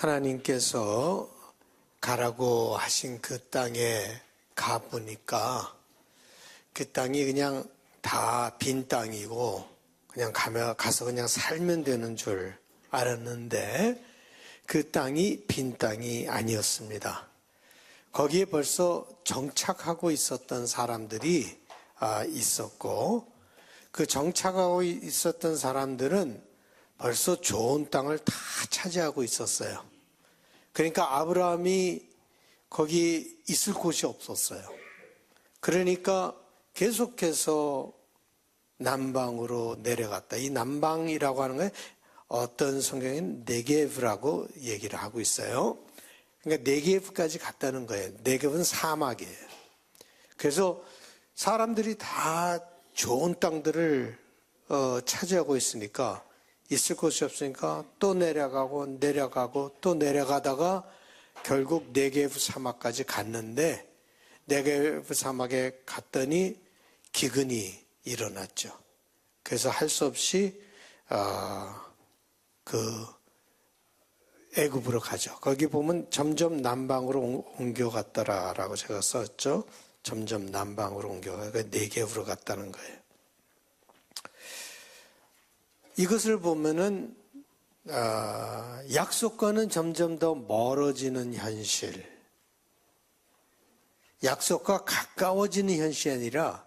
하나님께서 가라고 하신 그 땅에 가보니까 그 땅이 그냥 다 빈 땅이고 그냥 가서 그냥 살면 되는 줄 알았는데 그 땅이 빈 땅이 아니었습니다. 거기에 벌써 정착하고 있었던 사람들이 있었고 그 정착하고 있었던 사람들은 벌써 좋은 땅을 다 차지하고 있었어요. 그러니까 아브라함이 거기 있을 곳이 없었어요. 그러니까 계속해서 남방으로 내려갔다. 이 남방이라고 하는 건 어떤 성경에는 네게브라고 얘기를 하고 있어요. 그러니까 네게브까지 갔다는 거예요. 네게브는 사막이에요. 그래서 사람들이 다 좋은 땅들을 차지하고 있으니까 있을 곳이 없으니까 또 내려가고 또 내려가다가 결국 네게브 사막까지 갔는데 네게브 사막에 갔더니 기근이 일어났죠. 그래서 할 수 없이 애굽으로 가죠. 거기 보면 점점 남방으로 옮겨갔더라라고 제가 썼죠. 점점 남방으로 옮겨가서 네게브로 갔다는 거예요. 이것을 보면은 약속과는 점점 더 멀어지는 현실, 약속과 가까워지는 현실이 아니라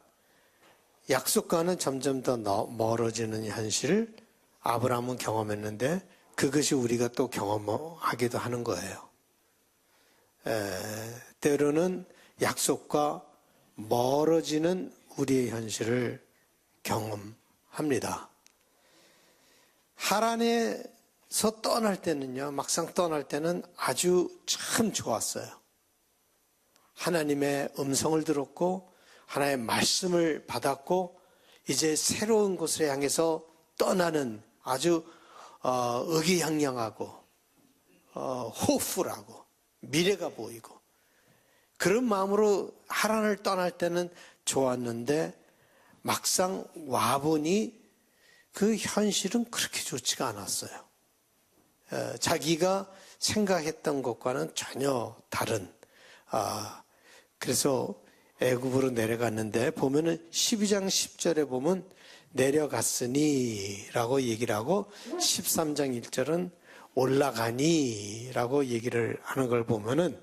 약속과는 점점 더 멀어지는 현실을 아브라함은 경험했는데 그것이 우리가 또 경험하기도 하는 거예요. 때로는 약속과 멀어지는 우리의 현실을 경험합니다. 하란에서 떠날 때는요, 막상 떠날 때는 아주 참 좋았어요. 하나님의 음성을 들었고 하나님의 말씀을 받았고 이제 새로운 곳을 향해서 떠나는 아주 의기양양하고 호프라고 미래가 보이고 그런 마음으로 하란을 떠날 때는 좋았는데 막상 와보니 그 현실은 그렇게 좋지가 않았어요. 자기가 생각했던 것과는 전혀 다른 그래서 애굽으로 내려갔는데 보면은 12장 10절에 보면 내려갔으니 라고 얘기를 하고 13장 1절은 올라가니 라고 얘기를 하는 걸 보면은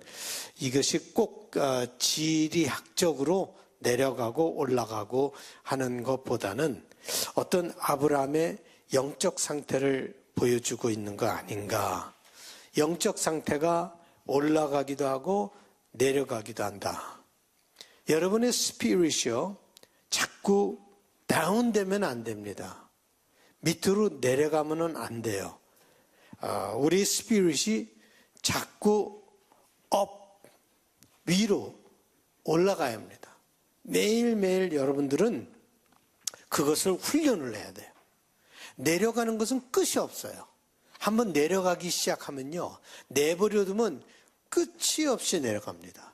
이것이 꼭 지리학적으로 내려가고 올라가고 하는 것보다는 어떤 아브라함의 영적 상태를 보여주고 있는 거 아닌가. 영적 상태가 올라가기도 하고 내려가기도 한다. 여러분의 스피릿이요 자꾸 다운되면 안 됩니다. 밑으로 내려가면 안 돼요. 우리 스피릿이 자꾸 위로 올라가야 합니다. 매일매일 여러분들은 그것을 훈련을 해야 돼요. 내려가는 것은 끝이 없어요. 한번 내려가기 시작하면요 내버려두면 끝이 없이 내려갑니다.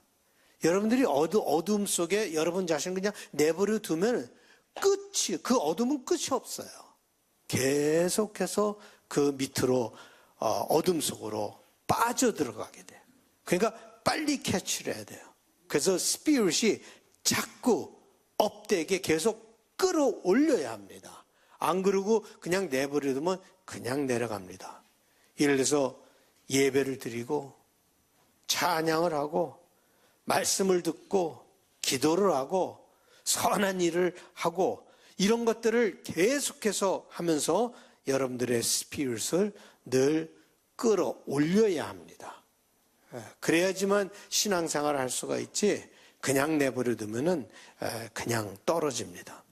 여러분들이 어둠 속에 여러분 자신을 그냥 내버려두면 그 어둠은 끝이 없어요. 계속해서 그 밑으로 어둠 속으로 빠져들어가게 돼요. 그러니까 빨리 캐치를 해야 돼요. 그래서 스피릿이 자꾸 업되게 계속 끌어올려야 합니다. 안 그러고 그냥 내버려두면 그냥 내려갑니다. 예를 들어서 예배를 드리고 찬양을 하고 말씀을 듣고 기도를 하고 선한 일을 하고 이런 것들을 계속해서 하면서 여러분들의 스피릿을 늘 끌어올려야 합니다. 그래야지만 신앙생활을 할 수가 있지 그냥 내버려두면은 그냥 떨어집니다.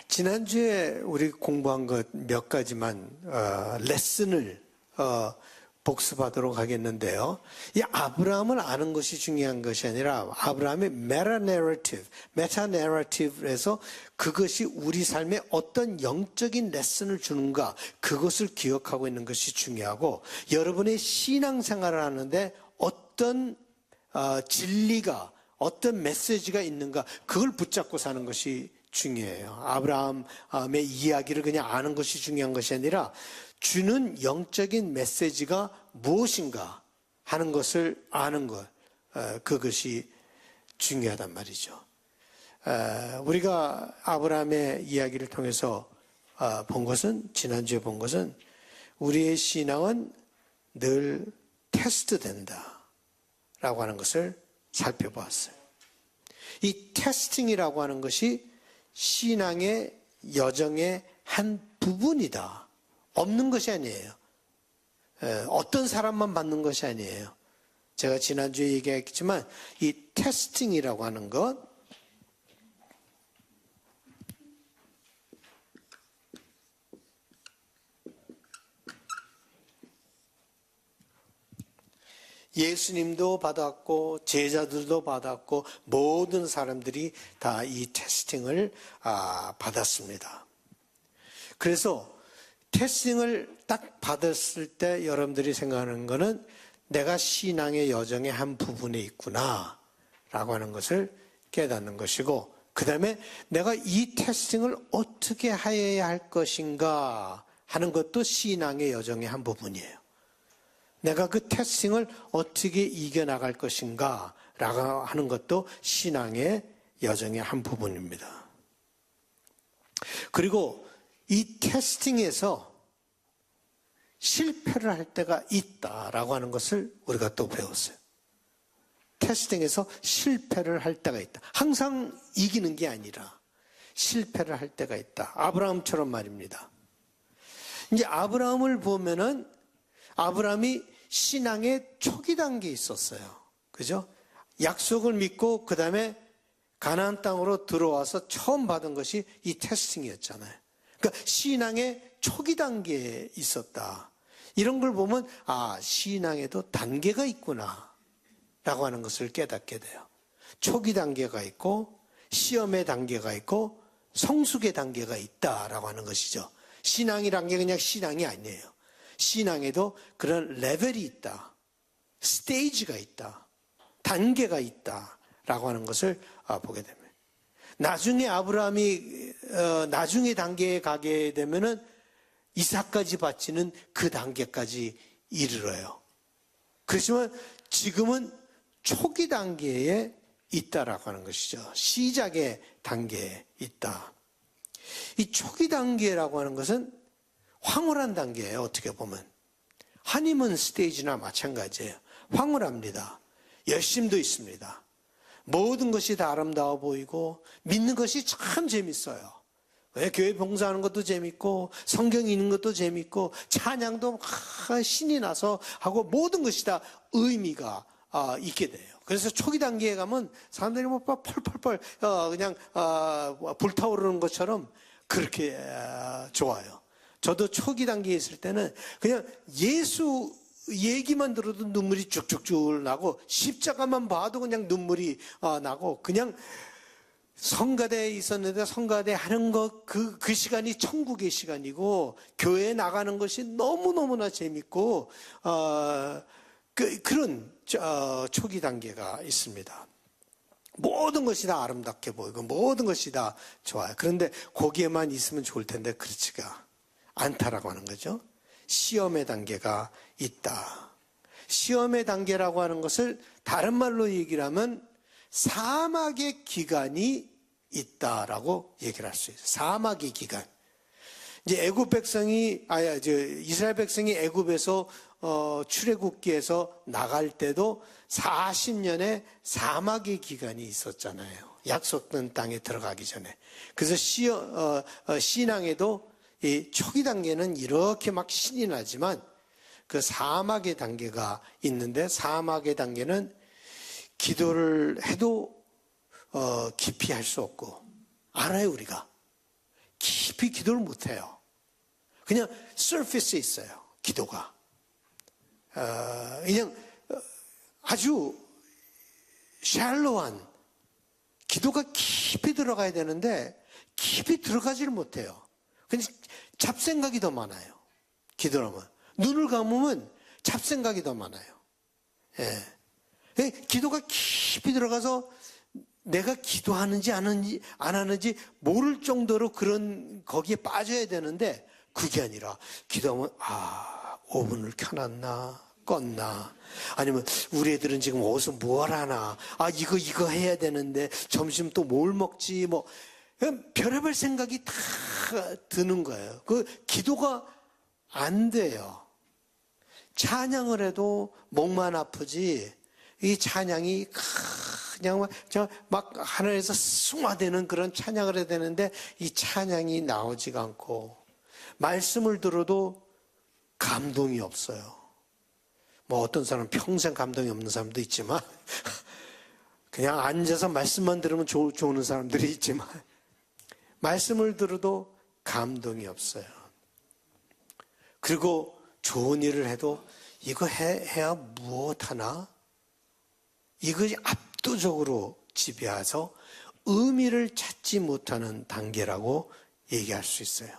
지난주에 우리 공부한 것 몇 가지만 레슨을 복습하도록 하겠는데요. 이 아브라함을 아는 것이 중요한 것이 아니라 아브라함의 메타 내러티브에서 그것이 우리 삶에 어떤 영적인 레슨을 주는가 그것을 기억하고 있는 것이 중요하고 여러분의 신앙생활을 하는데 어떤 진리가 어떤 메시지가 있는가 그걸 붙잡고 사는 것이 중요해요. 아브라함의 이야기를 그냥 아는 것이 중요한 것이 아니라 주는 영적인 메시지가 무엇인가 하는 것을 아는 것, 그것이 중요하단 말이죠. 우리가 아브라함의 이야기를 통해서 본 것은, 지난주에 본 것은, 우리의 신앙은 늘 테스트 된다 라고 하는 것을 살펴보았어요. 이 테스팅이라고 하는 것이 신앙의 여정의 한 부분이다. 없는 것이 아니에요. 어떤 사람만 받는 것이 아니에요. 제가 지난주에 얘기했지만 이 테스팅이라고 하는 것, 예수님도 받았고 제자들도 받았고 모든 사람들이 다 이 테스팅을 받았습니다. 그래서 테스팅을 딱 받았을 때 여러분들이 생각하는 것은 내가 신앙의 여정의 한 부분에 있구나 라고 하는 것을 깨닫는 것이고, 그 다음에 내가 이 테스팅을 어떻게 해야 할 것인가 하는 것도 신앙의 여정의 한 부분이에요. 내가 그 테스팅을 어떻게 이겨나갈 것인가 라고 하는 것도 신앙의 여정의 한 부분입니다. 그리고 이 테스팅에서 실패를 할 때가 있다라고 하는 것을 우리가 또 배웠어요. 테스팅에서 실패를 할 때가 있다. 항상 이기는 게 아니라 실패를 할 때가 있다. 아브라함처럼 말입니다. 이제 아브라함을 보면은 아브라함이 신앙의 초기 단계에 있었어요. 그죠? 약속을 믿고 그 다음에 가나안 땅으로 들어와서 처음 받은 것이 이 테스팅이었잖아요. 그러니까 신앙의 초기 단계에 있었다. 이런 걸 보면 신앙에도 단계가 있구나 라고 하는 것을 깨닫게 돼요. 초기 단계가 있고 시험의 단계가 있고 성숙의 단계가 있다라고 하는 것이죠. 신앙이란 게 그냥 신앙이 아니에요. 신앙에도 그런 레벨이 있다. 스테이지가 있다. 단계가 있다라고 하는 것을 보게 됩니다. 나중에 아브라함이 나중에 단계에 가게 되면은 이삭까지 바치는 그 단계까지 이르러요. 그렇지만 지금은 초기 단계에 있다라고 하는 것이죠. 시작의 단계에 있다. 이 초기 단계라고 하는 것은 황홀한 단계예요. 어떻게 보면 한임은 스테이지나 마찬가지예요. 황홀합니다. 열심도 있습니다. 모든 것이 다 아름다워 보이고 믿는 것이 참 재밌어요. 왜? 교회 봉사하는 것도 재밌고 성경 읽는 것도 재밌고 찬양도 신이 나서 하고 모든 것이 다 의미가 있게 돼요. 그래서 초기 단계에 가면 사람들이 뭐 펄펄펄 그냥 불타오르는 것처럼 그렇게 좋아요. 저도 초기 단계에 있을 때는 그냥 예수 얘기만 들어도 눈물이 쭉쭉쭉 나고 십자가만 봐도 그냥 눈물이 나고 그냥 성가대에 있었는데 성가대 하는 것 그 시간이 천국의 시간이고 교회에 나가는 것이 너무너무나 재밌고 그런 초기 단계가 있습니다. 모든 것이 다 아름답게 보이고 모든 것이 다 좋아요. 그런데 거기에만 있으면 좋을 텐데 그렇지가 않다라고 하는 거죠. 시험의 단계가 있다. 시험의 단계라고 하는 것을 다른 말로 얘기를 하면 사막의 기간이 있다라고 얘기를 할 수 있어요. 사막의 기간. 이제 이스라엘 백성이 애굽에서 출애굽기에서 나갈 때도 40년의 사막의 기간이 있었잖아요. 약속된 땅에 들어가기 전에. 그래서 신앙에도 이 초기 단계는 이렇게 막 신이 나지만 그 사막의 단계가 있는데 사막의 단계는 기도를 해도 깊이 할 수 없고 알아요. 우리가 깊이 기도를 못해요. 그냥 서피스에 있어요. 기도가 그냥 아주 샬로한 기도가 깊이 들어가야 되는데 깊이 들어가지를 못해요. 그냥 잡생각이 더 많아요. 기도하면 눈을 감으면 잡생각이 더 많아요. 예. 기도가 깊이 들어가서 내가 기도하는지 안 하는지 모를 정도로 거기에 빠져야 되는데 그게 아니라 기도하면 오븐을 켜놨나 껐나, 아니면 우리 애들은 지금 어디서 뭘 하나, 이거 해야 되는데 점심 또 뭘 먹지, 뭐 별의별 생각이 다 드는 거예요. 그 기도가 안 돼요. 찬양을 해도 목만 아프지, 이 찬양이 그냥 막 하늘에서 숭화되는 그런 찬양을 해야 되는데 이 찬양이 나오지가 않고, 말씀을 들어도 감동이 없어요. 뭐 어떤 사람은 평생 감동이 없는 사람도 있지만 그냥 앉아서 말씀만 들으면 좋은 사람들이 있지만, 말씀을 들어도 감동이 없어요. 그리고 좋은 일을 해도 이거 해야 무엇하나, 이것이 압도적으로 지배해서 의미를 찾지 못하는 단계라고 얘기할 수 있어요.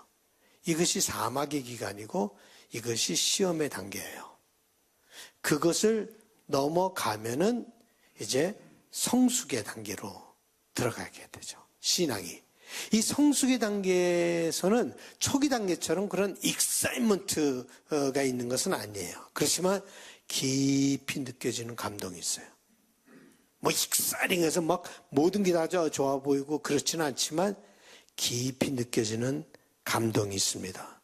이것이 사막의 기간이고 이것이 시험의 단계예요. 그것을 넘어가면은 이제 성숙의 단계로 들어가게 되죠. 신앙이. 이 성숙의 단계에서는 초기 단계처럼 그런 익사이먼트가 있는 것은 아니에요. 그렇지만 깊이 느껴지는 감동이 있어요. 뭐 익사이링해서 막 모든 게 다 좋아 보이고 그렇지는 않지만 깊이 느껴지는 감동이 있습니다.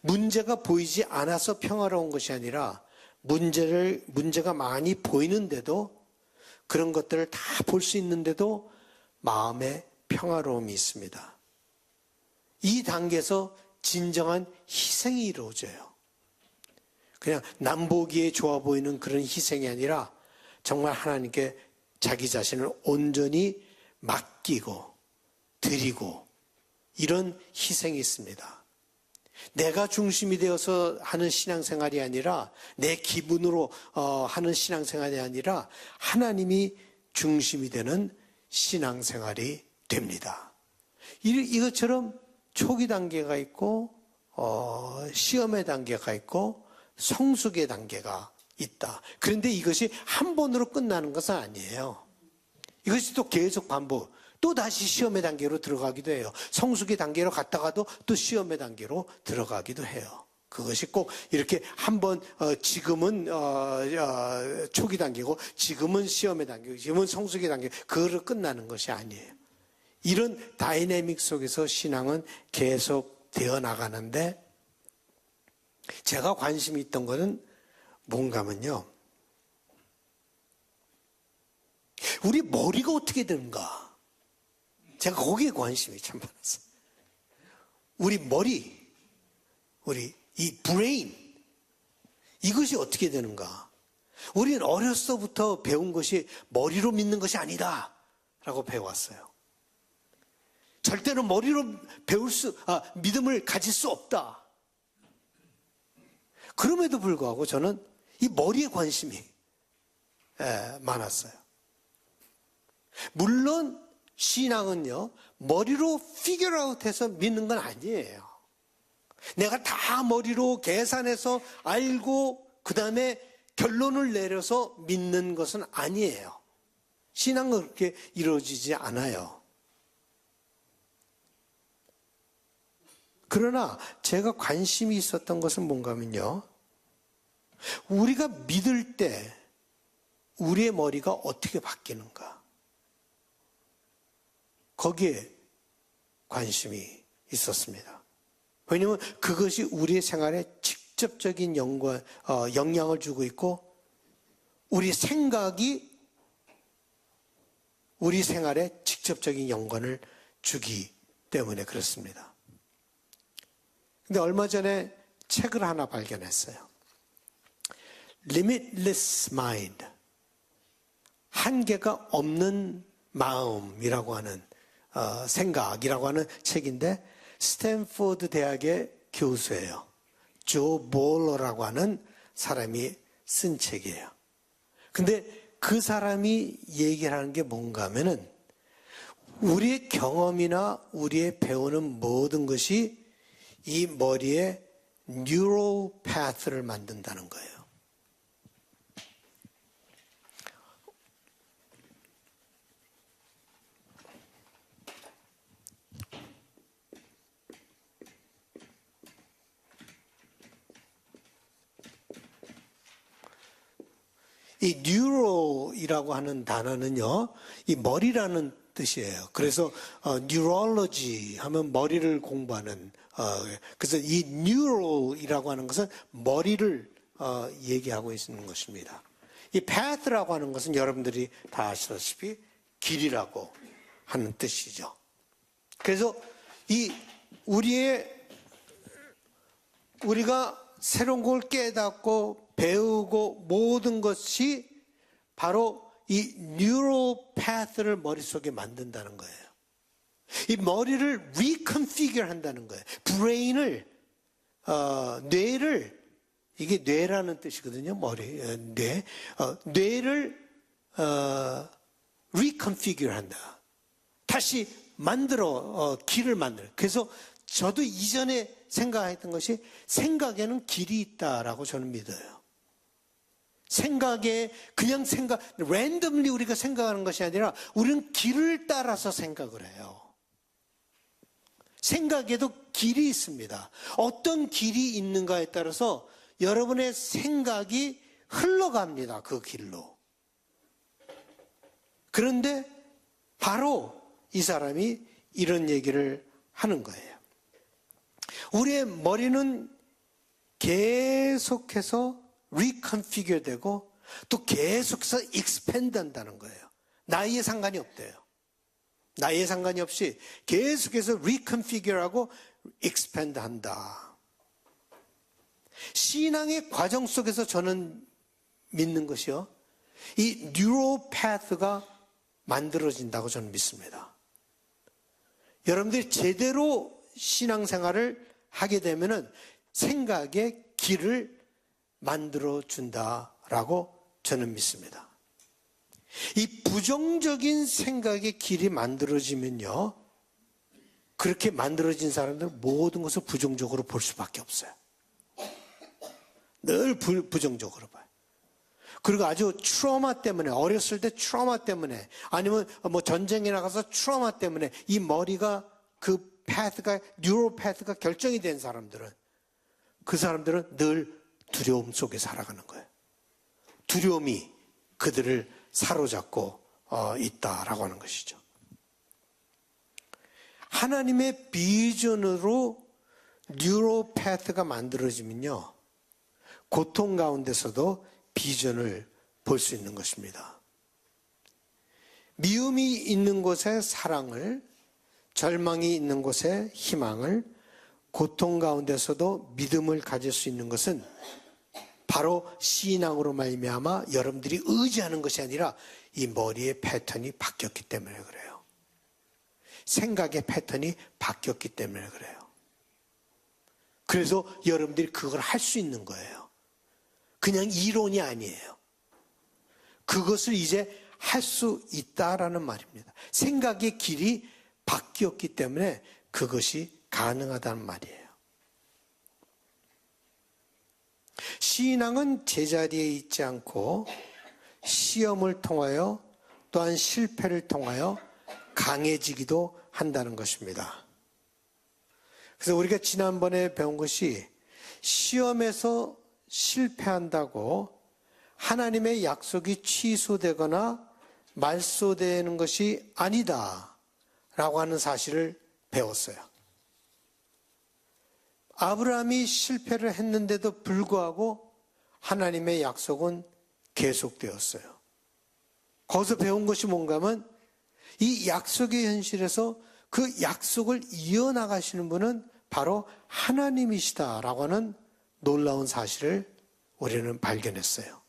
문제가 보이지 않아서 평화로운 것이 아니라 문제가 많이 보이는데도, 그런 것들을 다 볼 수 있는데도 마음에 평화로움이 있습니다. 이 단계에서 진정한 희생이 이루어져요. 그냥 남보기에 좋아 보이는 그런 희생이 아니라 정말 하나님께 자기 자신을 온전히 맡기고 드리고, 이런 희생이 있습니다. 내가 중심이 되어서 하는 신앙생활이 아니라, 내 기분으로 하는 신앙생활이 아니라 하나님이 중심이 되는 신앙생활이 됩니다. 이것처럼 초기 단계가 있고 시험의 단계가 있고 성숙의 단계가 있다. 그런데 이것이 한 번으로 끝나는 것은 아니에요. 이것이 또 계속 반복, 또 다시 시험의 단계로 들어가기도 해요. 성숙의 단계로 갔다가도 또 시험의 단계로 들어가기도 해요. 그것이 꼭 이렇게 한번 지금은 초기 단계고 지금은 시험의 단계고 지금은 성숙의 단계, 그거로 끝나는 것이 아니에요. 이런 다이내믹 속에서 신앙은 계속 되어 나가는데, 제가 관심이 있던 것은 뭔가 하면요, 우리 머리가 어떻게 되는가, 제가 거기에 관심이 참 많았어요. 우리 머리, 우리 이 브레인, 이것이 어떻게 되는가. 우리는 어렸서부터 배운 것이 머리로 믿는 것이 아니다 라고 배워왔어요. 절대로 머리로 믿음을 가질 수 없다. 그럼에도 불구하고 저는 이 머리에 관심이 많았어요. 물론 신앙은요, 머리로 figure out 해서 믿는 건 아니에요. 내가 다 머리로 계산해서 알고 그 다음에 결론을 내려서 믿는 것은 아니에요. 신앙은 그렇게 이루어지지 않아요. 그러나 제가 관심이 있었던 것은 뭔가 하면요, 우리가 믿을 때 우리의 머리가 어떻게 바뀌는가, 거기에 관심이 있었습니다. 왜냐하면 그것이 우리의 생활에 직접적인 영향을 주고 있고, 우리 생각이 우리 생활에 직접적인 영향을 주기 때문에 그렇습니다. 근데 얼마 전에 책을 하나 발견했어요. Limitless Mind, 한계가 없는 마음이라고 하는 생각이라고 하는 책인데, 스탠포드 대학의 교수예요. 조 볼러라고 하는 사람이 쓴 책이에요. 근데 그 사람이 얘기를 하는 게 뭔가 하면은, 우리의 경험이나 우리의 배우는 모든 것이 이 머리에 뉴럴 파스를 만든다는 거예요. 이 neuro이라고 하는 단어는요, 이 머리라는 뜻이에요. 그래서 neurology 하면 머리를 공부하는, 그래서 이 neuro이라고 하는 것은 머리를 얘기하고 있는 것입니다. 이 path라고 하는 것은 여러분들이 다 아시다시피 길이라고 하는 뜻이죠. 그래서 이 우리가 새로운 걸 깨닫고 배우고 모든 것이 바로 이 뉴로패스를 머릿속에 만든다는 거예요. 이 머리를 reconfigure 한다는 거예요. 브레인을, 뇌를, 이게 뇌라는 뜻이거든요. 뇌를 reconfigure 한다. 다시 길을 만들어. 그래서 저도 이전에 생각했던 것이 생각에는 길이 있다라고 저는 믿어요. 그냥 랜덤리 우리가 생각하는 것이 아니라 우리는 길을 따라서 생각을 해요. 생각에도 길이 있습니다. 어떤 길이 있는가에 따라서 여러분의 생각이 흘러갑니다. 그 길로. 그런데 바로 이 사람이 이런 얘기를 하는 거예요. 우리의 머리는 계속해서 reconfigure 되고 또 계속해서 expand 한다는 거예요. 나이에 상관이 없대요. 나이에 상관이 없이 계속해서 reconfigure 하고 expand 한다. 신앙의 과정 속에서 저는 믿는 것이요, 이 뉴로패스가 만들어진다고 저는 믿습니다. 여러분들이 제대로 신앙생활을 하게 되면은 생각의 길을 만들어준다라고 저는 믿습니다. 이 부정적인 생각의 길이 만들어지면요, 그렇게 만들어진 사람들은 모든 것을 부정적으로 볼 수밖에 없어요. 늘 부정적으로 봐요. 그리고 아주 트라우마 때문에, 어렸을 때 트라우마 때문에, 아니면 뭐 전쟁에 나가서 트라우마 때문에 이 머리가 뉴로패스가 결정이 된 사람들은, 그 사람들은 늘 두려움 속에 살아가는 거예요. 두려움이 그들을 사로잡고 있다라고 하는 것이죠. 하나님의 비전으로 뉴로패스가 만들어지면요, 고통 가운데서도 비전을 볼 수 있는 것입니다. 미움이 있는 곳에 사랑을, 절망이 있는 곳에 희망을, 고통 가운데서도 믿음을 가질 수 있는 것은 바로 신앙으로 말미암아 여러분들이 의지하는 것이 아니라 이 머리의 패턴이 바뀌었기 때문에 그래요. 생각의 패턴이 바뀌었기 때문에 그래요. 그래서 여러분들이 그걸 할 수 있는 거예요. 그냥 이론이 아니에요. 그것을 이제 할 수 있다라는 말입니다. 생각의 길이 바뀌었기 때문에 그것이 가능하다는 말이에요. 신앙은 제자리에 있지 않고 시험을 통하여 또한 실패를 통하여 강해지기도 한다는 것입니다. 그래서 우리가 지난번에 배운 것이 시험에서 실패한다고 하나님의 약속이 취소되거나 말소되는 것이 아니다 라고 하는 사실을 배웠어요. 아브라함이 실패를 했는데도 불구하고 하나님의 약속은 계속되었어요. 거기서 배운 것이 뭔가 하면 이 약속의 현실에서 그 약속을 이어나가시는 분은 바로 하나님이시다라고 하는 놀라운 사실을 우리는 발견했어요.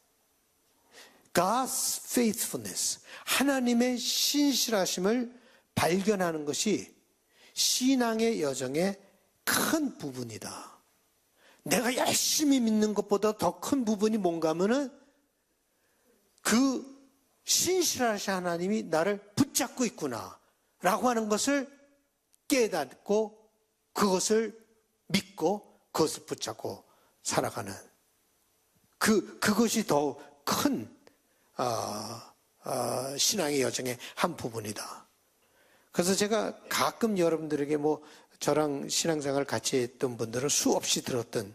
God's faithfulness, 하나님의 신실하심을 발견하는 것이 신앙의 여정의 큰 부분이다. 내가 열심히 믿는 것보다 더 큰 부분이 뭔가 하면은 그 신실하신 하나님이 나를 붙잡고 있구나 라고 하는 것을 깨닫고 그것을 믿고 그것을 붙잡고 살아가는 그것이 더 큰 신앙의 여정의 한 부분이다. 그래서 제가 가끔 여러분들에게 뭐 저랑 신앙생활 같이 했던 분들은 수없이 들었던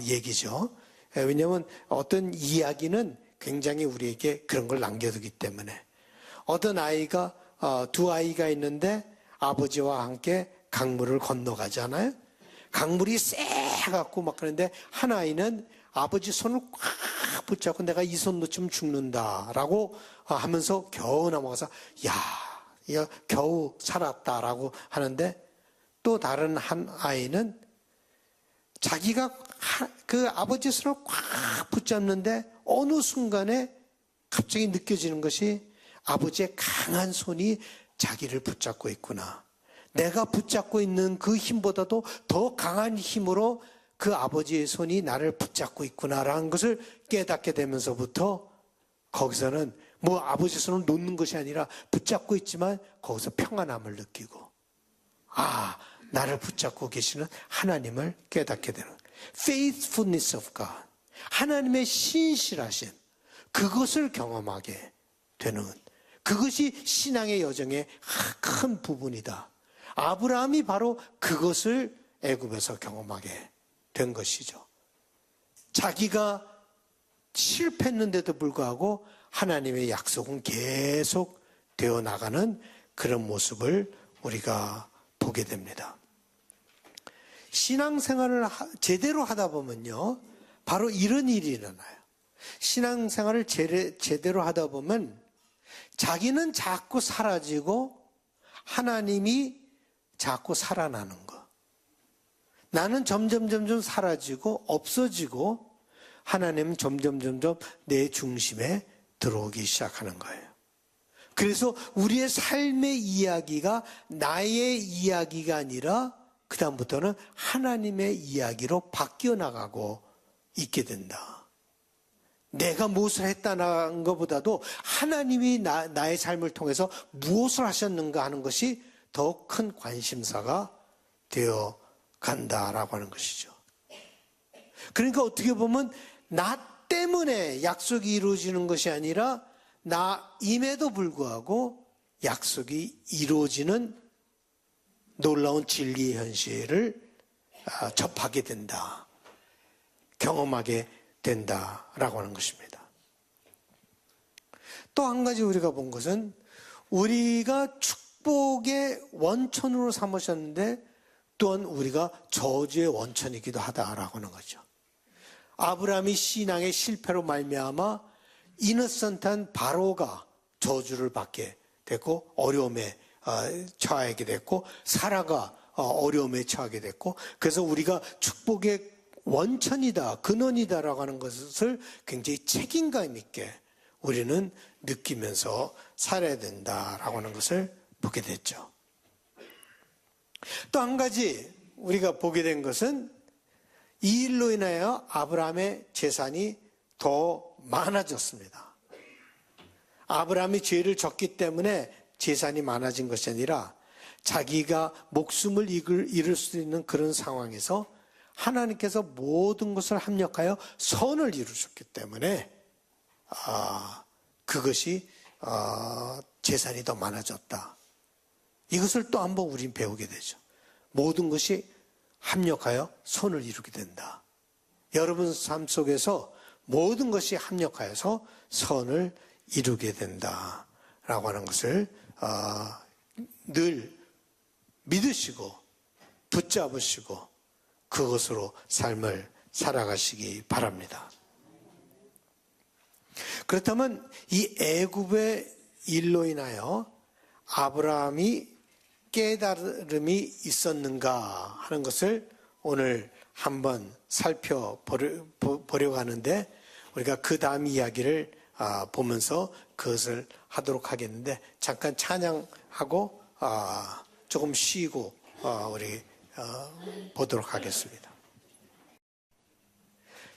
얘기죠. 왜냐하면 어떤 이야기는 굉장히 우리에게 그런 걸 남겨두기 때문에 어떤 아이가 두 아이가 있는데 아버지와 함께 강물을 건너가잖아요. 강물이 세갖고 막 그런데 한 아이는 아버지 손을 꽉 붙잡고 내가 이 손 놓치면 죽는다라고 하면서 겨우 넘어가서 야, 겨우 살았다라고 하는데 또 다른 한 아이는 자기가 그 아버지 손을 꽉 붙잡는데 어느 순간에 갑자기 느껴지는 것이 아버지의 강한 손이 자기를 붙잡고 있구나. 내가 붙잡고 있는 그 힘보다도 더 강한 힘으로 그 아버지의 손이 나를 붙잡고 있구나라는 것을 깨닫게 되면서부터 거기서는 뭐 아버지 손을 놓는 것이 아니라 붙잡고 있지만 거기서 평안함을 느끼고 나를 붙잡고 계시는 하나님을 깨닫게 되는 faithfulness of God, 하나님의 신실하심, 그것을 경험하게 되는, 그것이 신앙의 여정의 큰 부분이다. 아브라함이 바로 그것을 애굽에서 경험하게 된 것이죠. 자기가 실패했는데도 불구하고 하나님의 약속은 계속 되어 나가는 그런 모습을 우리가 보게 됩니다. 신앙생활을 제대로 하다 보면요, 바로 이런 일이 일어나요. 신앙생활을 제대로 하다 보면 자기는 자꾸 사라지고 하나님이 자꾸 살아나는 거. 나는 점점 사라지고 없어지고 하나님은 점점 내 중심에 들어오기 시작하는 거예요. 그래서 우리의 삶의 이야기가 나의 이야기가 아니라 그다음부터는 하나님의 이야기로 바뀌어 나가고 있게 된다. 내가 무엇을 했다는 것보다도 하나님이 나의 삶을 통해서 무엇을 하셨는가 하는 것이 더 큰 관심사가 되어 간다라고 하는 것이죠. 그러니까 어떻게 보면 나 때문에 약속이 이루어지는 것이 아니라 나임에도 불구하고 약속이 이루어지는 놀라운 진리의 현실을 접하게 된다. 경험하게 된다라고 하는 것입니다. 또 한 가지 우리가 본 것은 우리가 축복의 원천으로 삼으셨는데 또한 우리가 저주의 원천이기도 하다라고 하는 거죠. 아브라함이 신앙의 실패로 말미암아 이너선트한 바로가 저주를 받게 됐고 어려움에 처하게 됐고 사라가 어려움에 처하게 됐고 그래서 우리가 축복의 원천이다, 근원이다라고 하는 것을 굉장히 책임감 있게 우리는 느끼면서 살아야 된다라고 하는 것을 보게 됐죠. 또 한 가지 우리가 보게 된 것은 이 일로 인하여 아브라함의 재산이 더 많아졌습니다. 아브라함이 죄를 졌기 때문에 재산이 많아진 것이 아니라 자기가 목숨을 잃을 수 있는 그런 상황에서 하나님께서 모든 것을 합력하여 선을 이루셨기 때문에 그것이 재산이 더 많아졌다. 이것을 또 한번 우린 배우게 되죠. 모든 것이 합력하여 선을 이루게 된다. 여러분 삶 속에서 모든 것이 합력하여서 선을 이루게 된다라고 하는 것을 늘 믿으시고 붙잡으시고 그것으로 삶을 살아가시기 바랍니다. 그렇다면 이 애굽의 일로 인하여 아브라함이 깨달음이 있었는가 하는 것을 오늘 한번 살펴보려고 하는데 우리가 그 다음 이야기를 보면서 그것을 하도록 하겠는데 잠깐 찬양하고 조금 쉬고 우리 보도록 하겠습니다.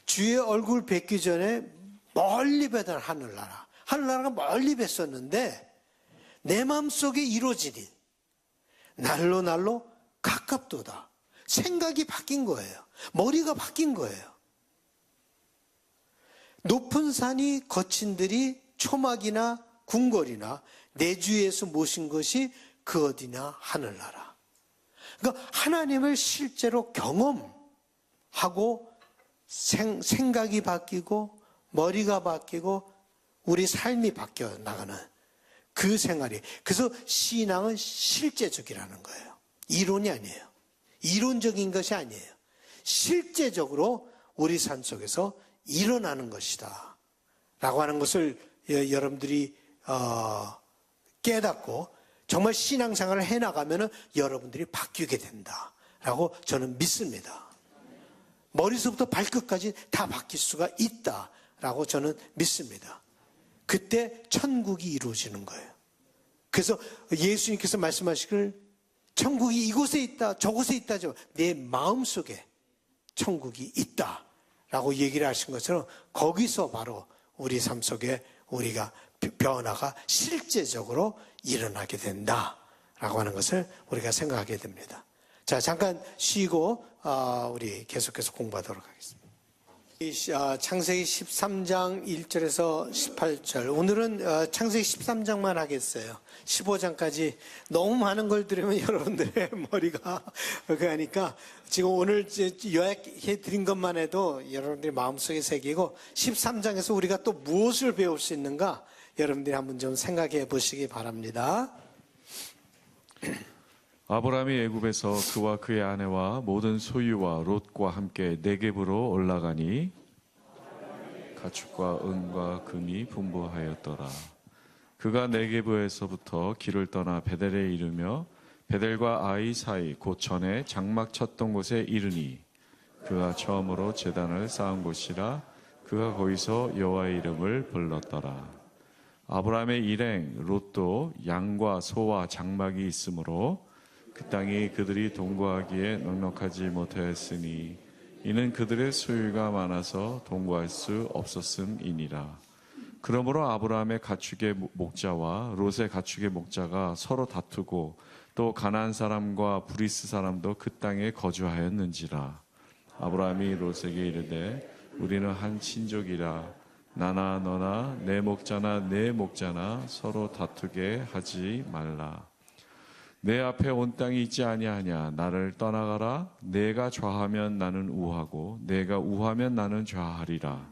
주의 얼굴 뵙기 전에 멀리 뵈던 하늘나라가 멀리 뵀었는데 내 마음속에 이루어지니 날로 가깝도다. 생각이 바뀐 거예요. 머리가 바뀐 거예요. 높은 산이 거친들이 초막이나 궁궐이나 내 주위에서 모신 것이 그 어디나 하늘나라. 그러니까 하나님을 실제로 경험하고 생각이 바뀌고 머리가 바뀌고 우리 삶이 바뀌어 나가는 그 생활이. 그래서 신앙은 실제적이라는 거예요. 이론이 아니에요. 이론적인 것이 아니에요. 실제적으로 우리 삶 속에서 일어나는 것이다 라고 하는 것을 여러분들이 깨닫고 정말 신앙생활을 해나가면 여러분들이 바뀌게 된다라고 저는 믿습니다. 머리서부터 발끝까지 다 바뀔 수가 있다라고 저는 믿습니다. 그때 천국이 이루어지는 거예요. 그래서 예수님께서 말씀하시기를 천국이 이곳에 있다 저곳에 있다죠. 내 마음속에 천국이 있다라고 얘기를 하신 것처럼 거기서 바로 우리 삶 속에 우리가 변화가 실제적으로 일어나게 된다라고 하는 것을 우리가 생각하게 됩니다. 자, 잠깐 쉬고 우리 계속해서 공부하도록 하겠습니다. 창세기 13장 1절에서 18절. 오늘은 창세기 13장만 하겠어요. 15장까지 너무 많은 걸 들으면 여러분들의 머리가 그러니까 지금 오늘 요약해 드린 것만 해도 여러분들이 마음속에 새기고 13장에서 우리가 또 무엇을 배울 수 있는가 여러분들이 한번 좀 생각해 보시기 바랍니다. 아브라함이 애굽에서 그와 그의 아내와 모든 소유와 롯과 함께 네겝으로 올라가니 가축과 은과 금이 풍부하였더라. 그가 네겝에서부터 길을 떠나 베델에 이르며 베델과 아이 사이 곧 전에 장막 쳤던 곳에 이르니 그가 처음으로 제단을 쌓은 곳이라. 그가 거기서 여호와의 이름을 불렀더라. 아브라함의 일행 롯도 양과 소와 장막이 있으므로 그 땅이 그들이 동거하기에 넉넉하지 못하였으니 이는 그들의 소유가 많아서 동거할 수 없었음이니라. 그러므로 아브라함의 가축의 목자와 롯의 가축의 목자가 서로 다투고 또 가나안 사람과 브리스 사람도 그 땅에 거주하였는지라. 아브라함이 롯에게 이르되 우리는 한 친족이라. 나나 너나 내 목자나 내 목자나 서로 다투게 하지 말라. 내 앞에 온 땅이 있지 아니하냐. 나를 떠나가라. 내가 좌하면 나는 우하고 내가 우하면 나는 좌하리라.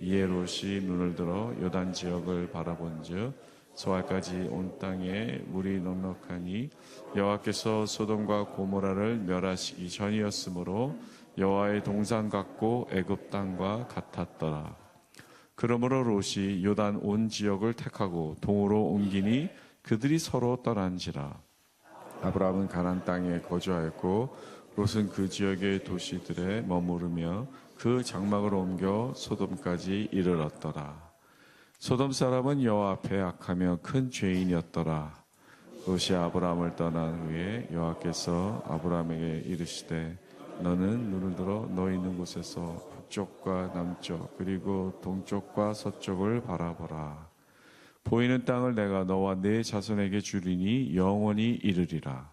이에 롯이 눈을 들어 요단 지역을 바라본즉 소알까지 온 땅에 물이 넉넉하니 여호와께서 소돔과 고모라를 멸하시기 전이었으므로 여호와의 동산 같고 애굽 땅과 같았더라. 그러므로 롯이 요단 온 지역을 택하고 동으로 옮기니 그들이 서로 떠난지라. 아브라함은 가나안 땅에 거주하였고 롯은 그 지역의 도시들에 머무르며 그 장막을 옮겨 소돔까지 이르렀더라. 소돔 사람은 여호와 앞에 악하며 큰 죄인이었더라. 롯이 아브라함을 떠난 후에 여호와께서 아브라함에게 이르시되 너는 눈을 들어 너 있는 곳에서 북쪽과 남쪽 그리고 동쪽과 서쪽을 바라보라. 보이는 땅을 내가 너와 네 자손에게 주리니 영원히 이르리라.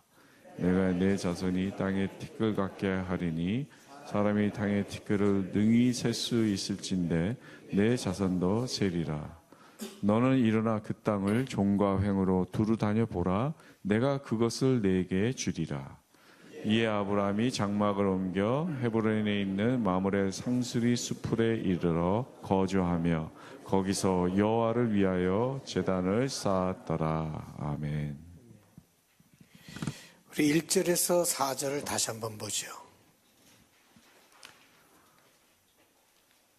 내가 네 자손이 땅에 티끌 같게 하리니 사람이 땅의 티끌을 능히 셀 수 있을진데 내 자손도 세리라. 너는 일어나 그 땅을 종과 횡으로 두루 다녀 보라. 내가 그것을 네게 주리라. 이에 아브라함이 장막을 옮겨 헤브론에 있는 마므레 상수리 수풀에 이르러 거주하며 거기서 여호와를 위하여 제단을 쌓았더라. 아멘. 우리 1절에서 4절을 다시 한번 보죠.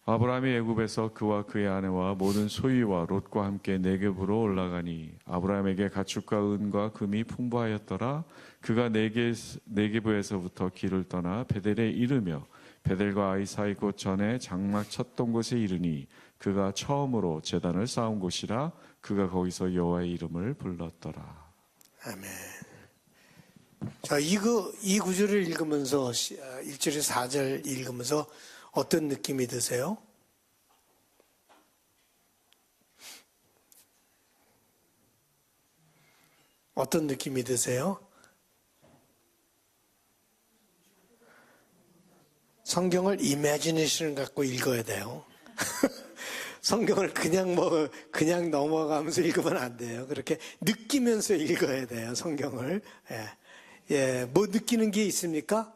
아브라함이 애굽에서 그와 그의 아내와 모든 소유와 롯과 함께 네겝으로 올라가니 아브라함에게 가축과 은과 금이 풍부하였더라. 그가 네겝에서부터 길을 떠나 베델에 이르며 베델과 아이 사이 곧 전에 장막 쳤던 곳에 이르니 그가 처음으로 제단을 쌓은 곳이라. 그가 거기서 여호와의 이름을 불렀더라. 아멘. 자, 이 구절을 읽으면서 1절에서 4절 읽으면서 어떤 느낌이 드세요? 어떤 느낌이 드세요? 성경을 이미지네이션을 갖고 읽어야 돼요. 성경을 그냥 넘어가면서 읽으면 안 돼요. 그렇게 느끼면서 읽어야 돼요, 성경을. 예, 뭐 느끼는 게 있습니까?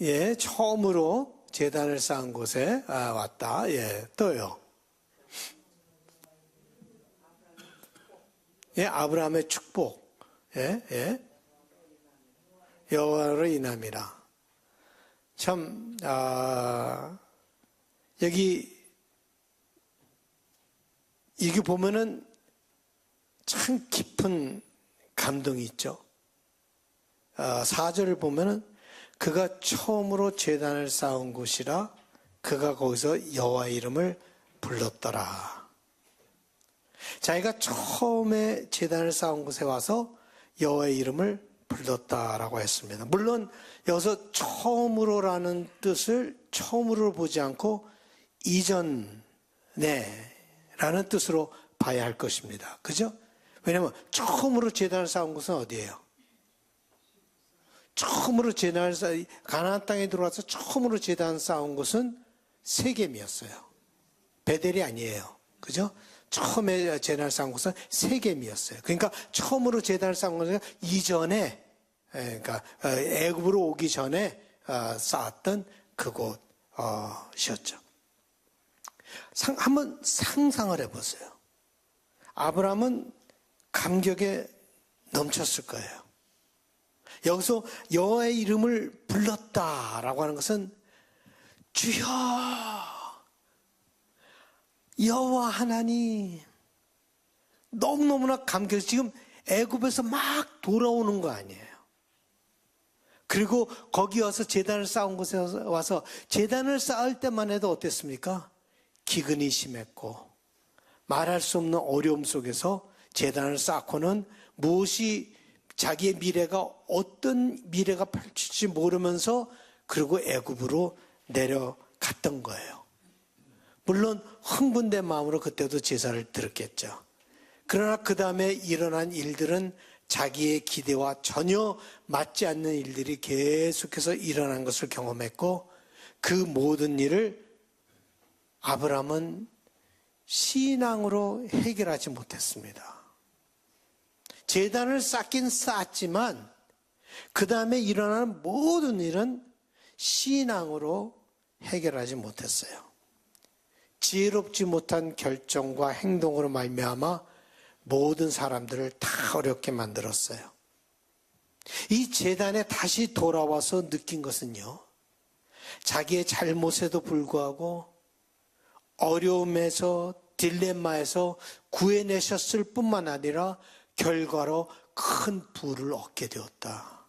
예, 처음으로 제단을 쌓은 곳에 왔다. 예, 또요. 예, 아브라함의 축복. 예, 예. 여호와로 인함이라. 참, 여기 이게 보면은 참 깊은 감동이 있죠. 4절을 보면은 그가 처음으로 제단을 쌓은 곳이라 그가 거기서 여호와 이름을 불렀더라. 자기가 처음에 제단을 쌓은 곳에 와서 여호와의 이름을 불렀다라고 했습니다. 물론 여기서 처음으로라는 뜻을 처음으로 보지 않고 이전에 라는 뜻으로 봐야 할 것입니다. 그죠? 왜냐하면 처음으로 제단을 쌓은 곳은 어디예요? 처음으로 제단을 가나안 땅에 들어와서 처음으로 제단을 쌓은 곳은 세겜이었어요. 베델이 아니에요. 그죠? 처음에 제단을 쌓은 곳은 세겜이었어요. 그러니까 처음으로 제단을 쌓은 곳은 이전에, 그러니까 애굽으로 오기 전에 쌓았던 그곳이었죠. 한번 상상을 해보세요. 아브라함은 감격에 넘쳤을 거예요. 여기서 여호와의 이름을 불렀다라고 하는 것은 주여 여호와 하나님, 너무너무나 감격해서 지금 애굽에서 막 돌아오는 거 아니에요. 그리고 거기 와서 제단을 쌓은 곳에 와서 제단을 쌓을 때만 해도 어땠습니까? 기근이 심했고 말할 수 없는 어려움 속에서 제단을 쌓고는 무엇이 자기의 미래가 어떤 미래가 펼칠지 모르면서 그리고 애굽으로 내려갔던 거예요. 물론 흥분된 마음으로 그때도 제사를 드렸겠죠. 그러나 그 다음에 일어난 일들은 자기의 기대와 전혀 맞지 않는 일들이 계속해서 일어난 것을 경험했고 그 모든 일을 아브라함은 신앙으로 해결하지 못했습니다. 제단을 쌓긴 쌓았지만 그 다음에 일어나는 모든 일은 신앙으로 해결하지 못했어요. 지혜롭지 못한 결정과 행동으로 말미암아 모든 사람들을 다 어렵게 만들었어요. 이 제단에 다시 돌아와서 느낀 것은요, 자기의 잘못에도 불구하고 어려움에서 딜레마에서 구해내셨을 뿐만 아니라 결과로 큰 부를 얻게 되었다.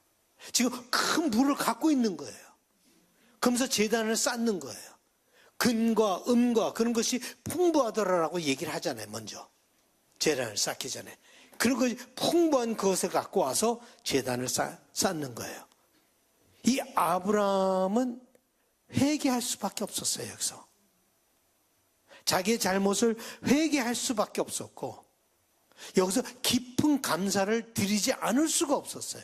지금 큰 부를 갖고 있는 거예요. 그러면서 제단을 쌓는 거예요. 금과 음과 그런 것이 풍부하더라라고 얘기를 하잖아요. 먼저 제단을 쌓기 전에 그런 것이 풍부한 것을 갖고 와서 제단을 쌓는 거예요. 이 아브라함은 회개할 수밖에 없었어요. 여기서 자기의 잘못을 회개할 수밖에 없었고 여기서 깊은 감사를 드리지 않을 수가 없었어요.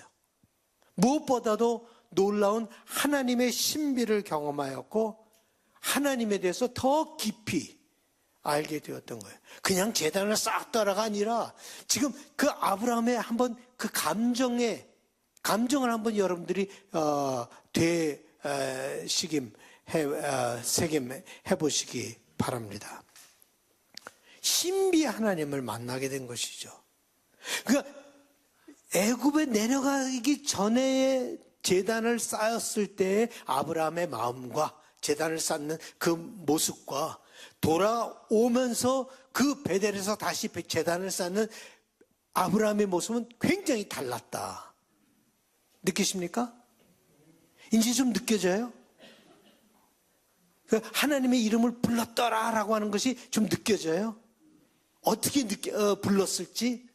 무엇보다도 놀라운 하나님의 신비를 경험하였고 하나님에 대해서 더 깊이 알게 되었던 거예요. 그냥 제단을 쌓았다가 아니라 지금 그 아브라함의 한번 그 감정을 한번 여러분들이 새김해 보시기 바랍니다. 신비 하나님을 만나게 된 것이죠. 그러니까 애굽에 내려가기 전에 제단을 쌓았을 때의 아브라함의 마음과 제단을 쌓는 그 모습과 돌아오면서 그 베델에서 다시 제단을 쌓는 아브라함의 모습은 굉장히 달랐다. 느끼십니까? 이제 좀 느껴져요? 하나님의 이름을 불렀더라라고 하는 것이 좀 느껴져요? 어떻게 불렀을지?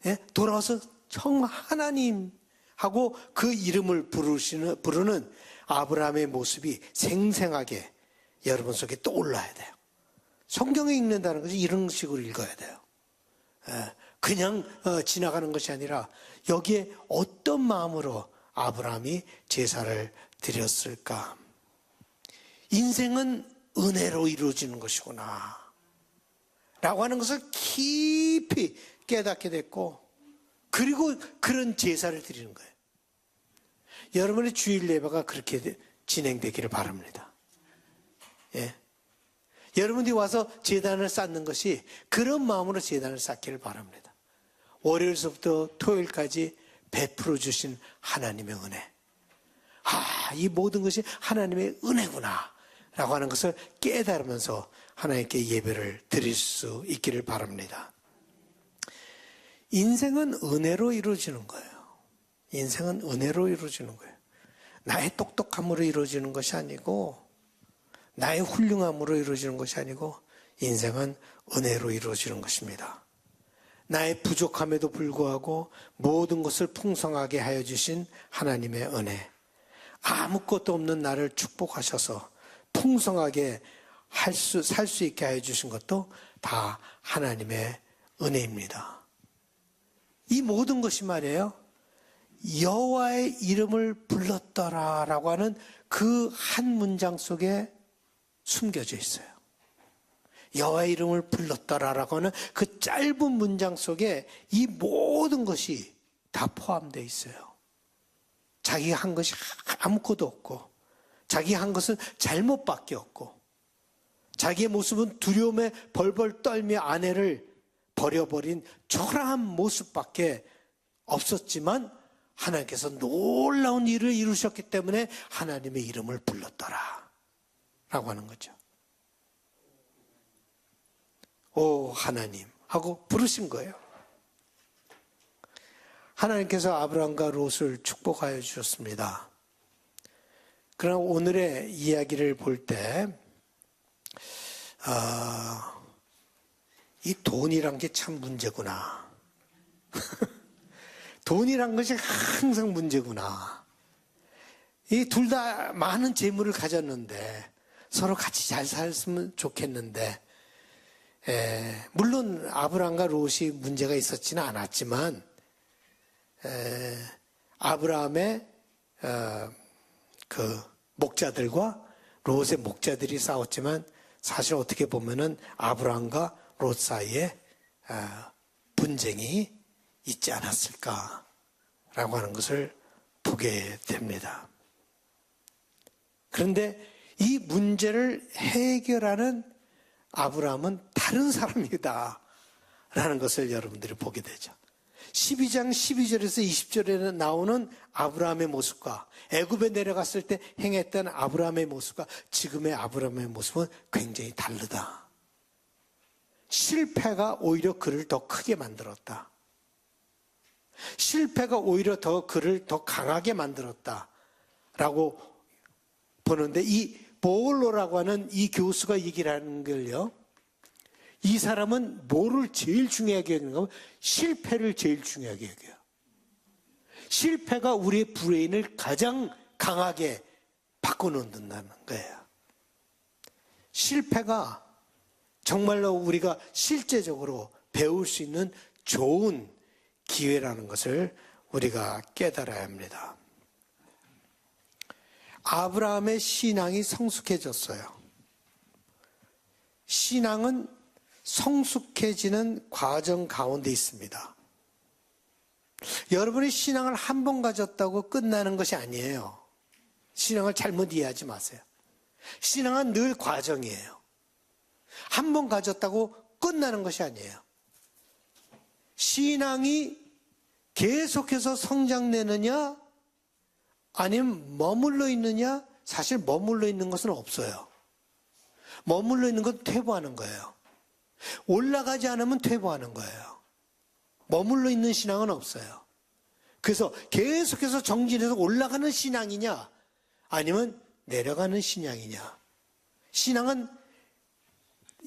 예? 돌아와서 정말 하나님 하고 그 이름을 부르는 아브라함의 모습이 생생하게 여러분 속에 떠올라야 돼요. 성경에 읽는다는 것이 이런 식으로 읽어야 돼요. 그냥 지나가는 것이 아니라 여기에 어떤 마음으로 아브라함이 제사를 드렸을까? 인생은 은혜로 이루어지는 것이구나 라고 하는 것을 깊이 깨닫게 됐고 그리고 그런 제사를 드리는 거예요. 여러분의 주일 예배가 그렇게 진행되기를 바랍니다. 예. 여러분들이 와서 제단을 쌓는 것이 그런 마음으로 제단을 쌓기를 바랍니다. 월요일서부터 토요일까지 베풀어 주신 하나님의 은혜. 이 모든 것이 하나님의 은혜구나 라고 하는 것을 깨달으면서 하나님께 예배를 드릴 수 있기를 바랍니다. 인생은 은혜로 이루어지는 거예요. 인생은 은혜로 이루어지는 거예요. 나의 똑똑함으로 이루어지는 것이 아니고, 나의 훌륭함으로 이루어지는 것이 아니고, 인생은 은혜로 이루어지는 것입니다. 나의 부족함에도 불구하고 모든 것을 풍성하게 하여 주신 하나님의 은혜. 아무것도 없는 나를 축복하셔서 풍성하게 살 수 있게 하여 주신 것도 다 하나님의 은혜입니다. 이 모든 것이 말이에요, 여호와의 이름을 불렀더라라고 하는 그 한 문장 속에 숨겨져 있어요. 여호와의 이름을 불렀더라라고 하는 그 짧은 문장 속에 이 모든 것이 다 포함되어 있어요. 자기가 한 것이 아무것도 없고, 자기가 한 것은 잘못밖에 없고, 자기의 모습은 두려움에 벌벌 떨며 아내를 버려버린 초라한 모습밖에 없었지만 하나님께서 놀라운 일을 이루셨기 때문에 하나님의 이름을 불렀더라 라고 하는 거죠. 오 하나님 하고 부르신 거예요. 하나님께서 아브라함과 롯을 축복하여 주셨습니다. 그러나 오늘의 이야기를 볼 때 이 돈이란 게 참 문제구나. 돈이란 것이 항상 문제구나. 이 둘 다 많은 재물을 가졌는데 서로 같이 잘 살았으면 좋겠는데, 물론 아브라함과 롯이 문제가 있었지는 않았지만, 아브라함의 그 목자들과 롯의 목자들이 싸웠지만 사실 어떻게 보면은 아브라함과 롯 사이에 분쟁이 있지 않았을까라고 하는 것을 보게 됩니다. 그런데 이 문제를 해결하는 아브라함은 다른 사람이다 라는 것을 여러분들이 보게 되죠. 12장 12절에서 20절에 나오는 아브라함의 모습과 애굽에 내려갔을 때 행했던 아브라함의 모습과 지금의 아브라함의 모습은 굉장히 다르다. 실패가 오히려 그를 더 크게 만들었다. 실패가 오히려 그를 더 강하게 만들었다라고 보는데, 이 보올로라고 하는 이 교수가 얘기를 하는 걸요, 이 사람은 뭐를 제일 중요하게 여기는가 하면 실패를 제일 중요하게 여겨요. 실패가 우리의 브레인을 가장 강하게 바꿔놓는다는 거예요. 실패가 정말로 우리가 실제적으로 배울 수 있는 좋은 기회라는 것을 우리가 깨달아야 합니다. 아브라함의 신앙이 성숙해졌어요. 신앙은 성숙해지는 과정 가운데 있습니다. 여러분이 신앙을 한 번 가졌다고 끝나는 것이 아니에요. 신앙을 잘못 이해하지 마세요. 신앙은 늘 과정이에요. 한 번 가졌다고 끝나는 것이 아니에요. 신앙이 계속해서 성장되느냐 아니면 머물러 있느냐, 사실 머물러 있는 것은 없어요. 머물러 있는 건 퇴보하는 거예요. 올라가지 않으면 퇴보하는 거예요. 머물러 있는 신앙은 없어요. 그래서 계속해서 정진해서 올라가는 신앙이냐 아니면 내려가는 신앙이냐. 신앙은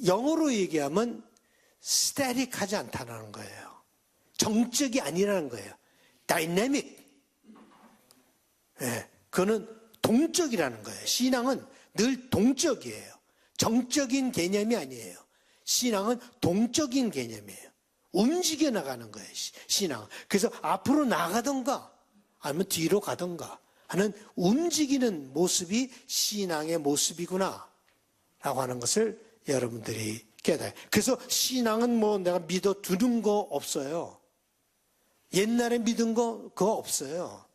영어로 얘기하면 스태틱하지 않다는 거예요. 정적이 아니라는 거예요. 다이내믹. 그거는 동적이라는 거예요. 신앙은 늘 동적이에요. 정적인 개념이 아니에요. 신앙은 동적인 개념이에요. 움직여 나가는 거예요, 신앙은. 그래서 앞으로 나가던가 아니면 뒤로 가던가 하는 움직이는 모습이 신앙의 모습이구나 라고 하는 것을 여러분들이 깨달아요. 그래서 신앙은 뭐 내가 믿어두는 거 없어요. 옛날에 믿은 거 그거 없어요.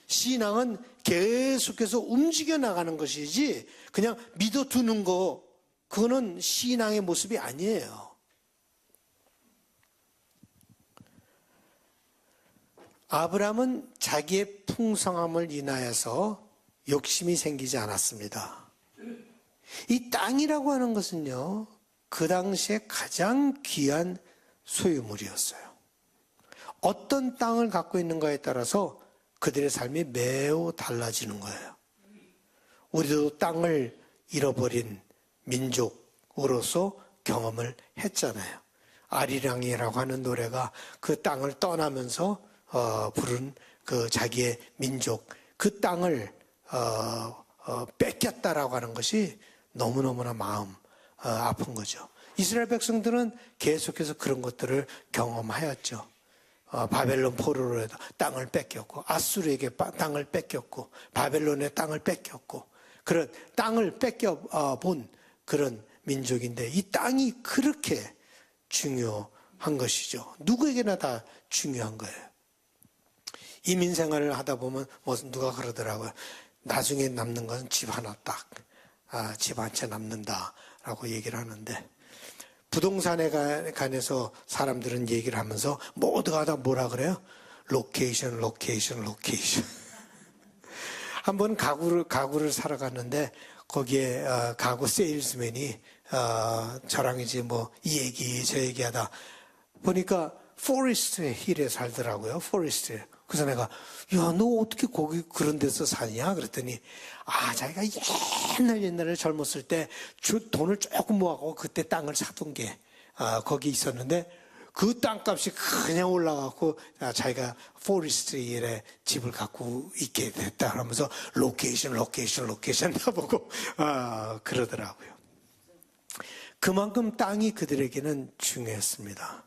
신앙은 계속해서 움직여 나가는 것이지 그냥 믿어두는 거, 그거는 신앙의 모습이 아니에요. 아브라함은 자기의 풍성함을 인하여서 욕심이 생기지 않았습니다. 이 땅이라고 하는 것은요, 그 당시에 가장 귀한 소유물이었어요. 어떤 땅을 갖고 있는가에 따라서 그들의 삶이 매우 달라지는 거예요. 우리도 땅을 잃어버린 민족으로서 경험을 했잖아요. 아리랑이라고 하는 노래가 그 땅을 떠나면서 부른 그 자기의 민족, 그 땅을 뺏겼다라고 하는 것이 너무너무나 마음 아픈 거죠. 이스라엘 백성들은 계속해서 그런 것들을 경험하였죠. 바벨론 포로로 해도 땅을 뺏겼고, 아수르에게 땅을 뺏겼고, 바벨론의 땅을 뺏겼고, 그런 땅을 뺏겨본 그런 민족인데, 이 땅이 그렇게 중요한 것이죠. 누구에게나 다 중요한 거예요. 이민 생활을 하다 보면 누가 그러더라고요. 나중에 남는 건 집 하나 딱, 집 한 채 남는다라고 얘기를 하는데, 부동산에 관해서 사람들은 얘기를 하면서 모두가 다 뭐라 그래요? 로케이션, 로케이션, 로케이션. 한번 가구를 사러 갔는데 거기에 가구 세일즈맨이 저랑 이제 뭐 이 얘기 저 얘기하다 보니까 포레스트 힐에 살더라고요. 포레스트. 그래서 내가 야, 너 어떻게 거기 그런 데서 사냐? 그랬더니 자기가 옛날에 젊었을 때 돈을 조금 모아고 그때 땅을 사둔 게 거기 있었는데 그 땅값이 그냥 올라가고 자기가 포레스트 힐에 집을 갖고 있게 됐다 하면서 로케이션 나보고 그러더라고요. 그만큼 땅이 그들에게는 중요했습니다.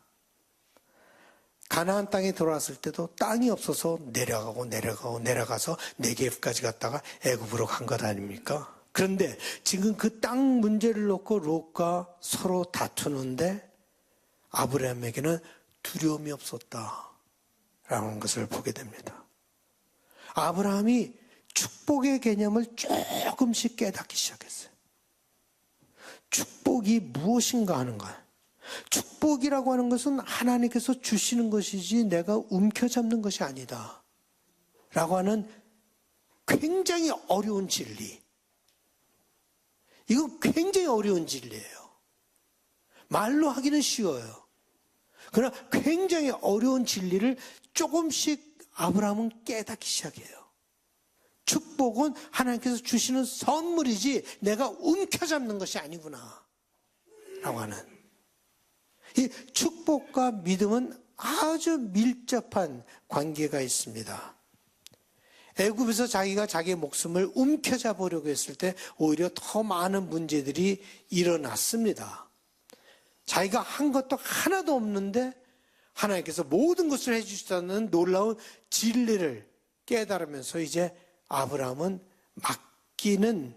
가나안 땅에 돌아왔을 때도 땅이 없어서 내려가서 네겝까지 갔다가 애굽으로 간 것 아닙니까? 그런데 지금 그 땅 문제를 놓고 롯과 서로 다투는데 아브라함에게는 두려움이 없었다라는 것을 보게 됩니다. 아브라함이 축복의 개념을 조금씩 깨닫기 시작했어요. 축복이 무엇인가 하는 거예요. 축복이라고 하는 것은 하나님께서 주시는 것이지 내가 움켜잡는 것이 아니다 라고 하는 굉장히 어려운 진리. 이건 굉장히 어려운 진리예요. 말로 하기는 쉬워요. 그러나 굉장히 어려운 진리를 조금씩 아브라함은 깨닫기 시작해요. 축복은 하나님께서 주시는 선물이지 내가 움켜잡는 것이 아니구나 라고 하는, 이 축복과 믿음은 아주 밀접한 관계가 있습니다. 애굽에서 자기가 자기의 목숨을 움켜잡으려고 했을 때 오히려 더 많은 문제들이 일어났습니다. 자기가 한 것도 하나도 없는데 하나님께서 모든 것을 해주시다는 놀라운 진리를 깨달으면서 이제 아브라함은 맡기는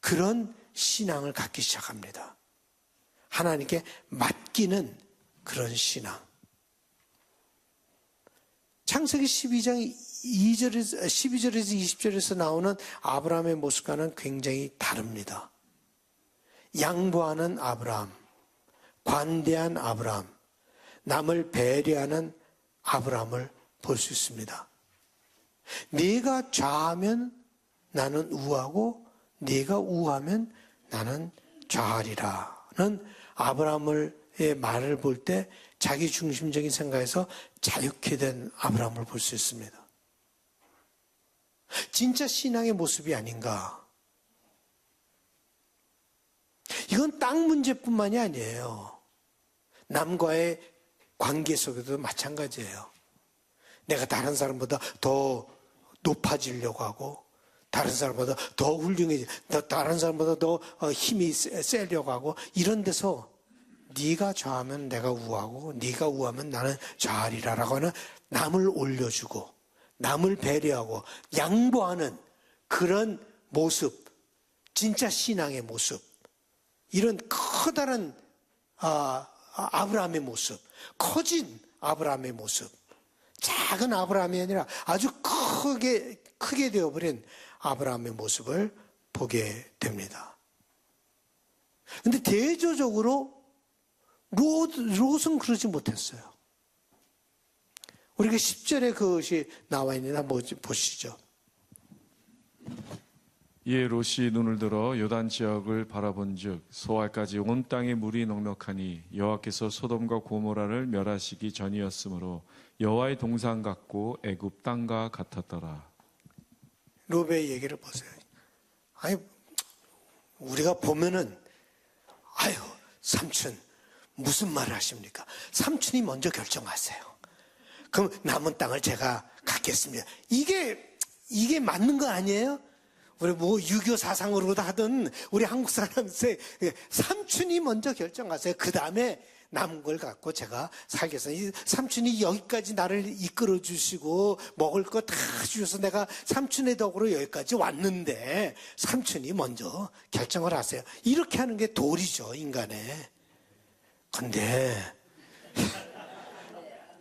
그런 신앙을 갖기 시작합니다. 하나님께 맡기는 그런 신앙. 창세기 12장 12절에서 20절에서 나오는 아브라함의 모습과는 굉장히 다릅니다. 양보하는 아브라함, 관대한 아브라함, 남을 배려하는 아브라함을 볼 수 있습니다. 네가 좌하면 나는 우하고 네가 우하면 나는 좌하리라는 아브라함의 말을 볼 때 자기 중심적인 생각에서 자유케 된 아브라함을 볼 수 있습니다. 진짜 신앙의 모습이 아닌가. 이건 땅 문제뿐만이 아니에요. 남과의 관계 속에도 마찬가지예요. 내가 다른 사람보다 더 높아지려고 하고, 다른 사람보다 더 훌륭해지, 다른 사람보다 더 힘이 세려고 하고, 이런 데서 네가 좌하면 내가 우하고 네가 우하면 나는 좌하리라라고 하는, 남을 올려주고 남을 배려하고 양보하는 그런 모습, 진짜 신앙의 모습, 이런 커다란 아브라함의 모습, 커진 아브라함의 모습, 작은 아브라함이 아니라 아주 크게 되어버린 아브라함의 모습을 보게 됩니다. 근데 대조적으로 롯은 그러지 못했어요. 우리가 10절에 그것이 나와 있는데 한번 보시죠. 이에 롯이 눈을 들어 요단 지역을 바라본즉 소알까지 온 땅에 물이 넉넉하니 여호와께서 소돔과 고모라를 멸하시기 전이었으므로 여호와의 동산 같고 애굽 땅과 같았더라. 롯의 얘기를 보세요. 아니, 우리가 보면은 아유, 삼촌 무슨 말을 하십니까? 삼촌이 먼저 결정하세요. 그럼 남은 땅을 제가 갖겠습니다. 이게 맞는 거 아니에요? 우리 뭐 유교 사상으로도 하든 우리 한국 사람들 삼촌이 먼저 결정하세요. 그 다음에 남은 걸 갖고 제가 살겠어요. 이 삼촌이 여기까지 나를 이끌어 주시고 먹을 거 다 주셔서 내가 삼촌의 덕으로 여기까지 왔는데 삼촌이 먼저 결정을 하세요. 이렇게 하는 게 도리죠, 인간의. 근데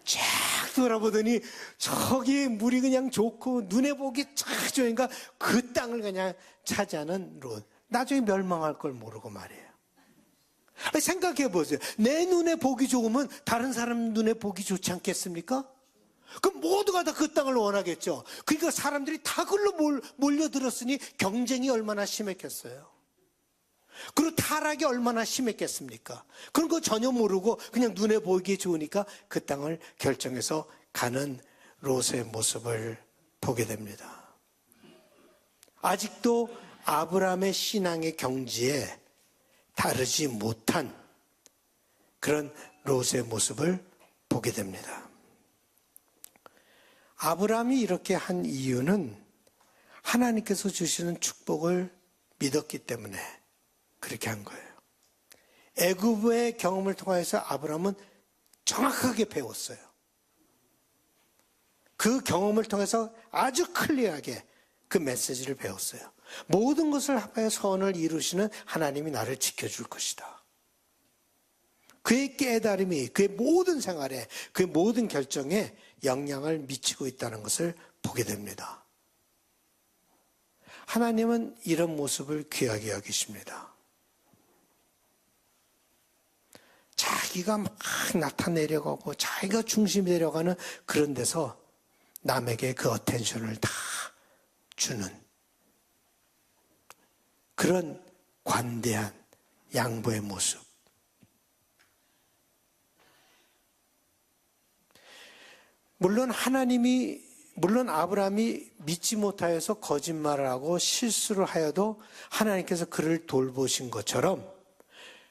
쫙 돌아보더니 저기 물이 그냥 좋고 눈에 보기 쫙 좋으니까 그 땅을 그냥 차지하는 롯. 나중에 멸망할 걸 모르고 말이에요. 생각해 보세요. 내 눈에 보기 좋으면 다른 사람 눈에 보기 좋지 않겠습니까? 그럼 모두가 다 그 땅을 원하겠죠. 그러니까 사람들이 다 그걸로 몰려들었으니 경쟁이 얼마나 심했겠어요. 그리고 타락이 얼마나 심했겠습니까? 그런 거 전혀 모르고 그냥 눈에 보기에 좋으니까 그 땅을 결정해서 가는 롯의 모습을 보게 됩니다. 아직도 아브라함의 신앙의 경지에 다르지 못한 그런 롯의 모습을 보게 됩니다. 아브라함이 이렇게 한 이유는 하나님께서 주시는 축복을 믿었기 때문에 그렇게 한 거예요. 애굽의 경험을 통해서 아브라함은 정확하게 배웠어요. 그 경험을 통해서 아주 클리어하게 그 메시지를 배웠어요. 모든 것을 합하여 선을 이루시는 하나님이 나를 지켜줄 것이다. 그의 깨달음이 그의 모든 생활에 그의 모든 결정에 영향을 미치고 있다는 것을 보게 됩니다. 하나님은 이런 모습을 귀하게 여기십니다. 자기가 막 나타내려고 하고 자기가 중심이 되려가는 그런 데서 남에게 그 어텐션을 다 주는 그런 관대한 양보의 모습. 물론 아브라함이 믿지 못하여서 거짓말을 하고 실수를 하여도 하나님께서 그를 돌보신 것처럼